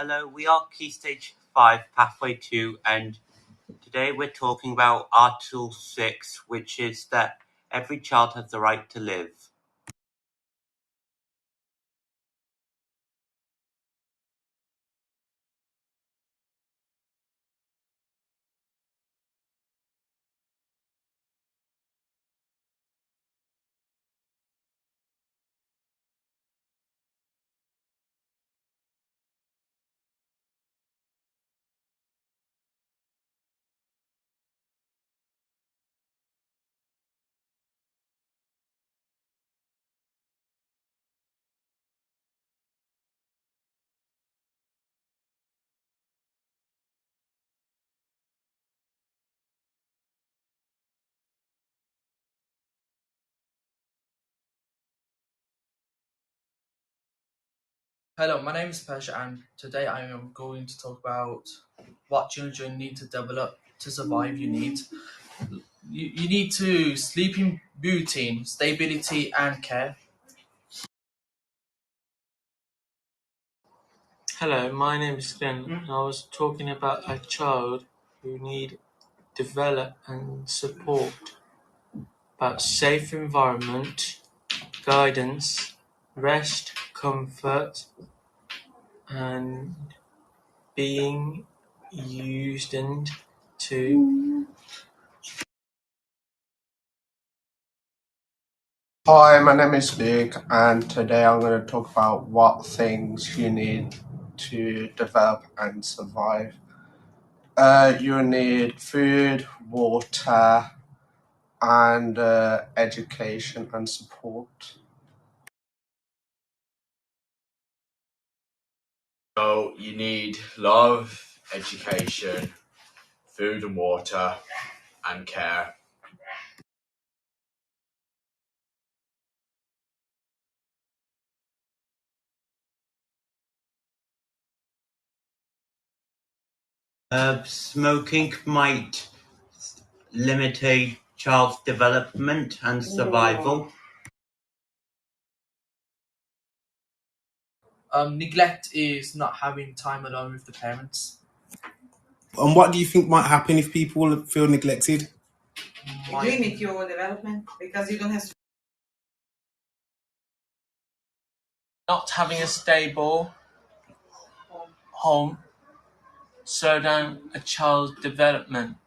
Hello, we are Key Stage 5, Pathway 2, and today we're talking about Article 6, which is that every child has the right to live. Hello, my name is Persia, and today I am going to talk about what children need to develop to survive. You need to sleeping routine, stability, and care. Hello, my name is Glenn, and I was talking about a child who need develop and support, about safe environment, guidance, rest, comfort, and being used and to. Hi, my name is Luke, and today I'm going to talk about what things you need to develop and survive. You need food, water, and education and support. So you need love, education, food and water, and care. Smoking might limit a child's development and survival. Neglect is not having time alone with the parents. And what do you think might happen if people feel neglected? Limit your development because you don't have to. Not having a stable home slow down a child's development.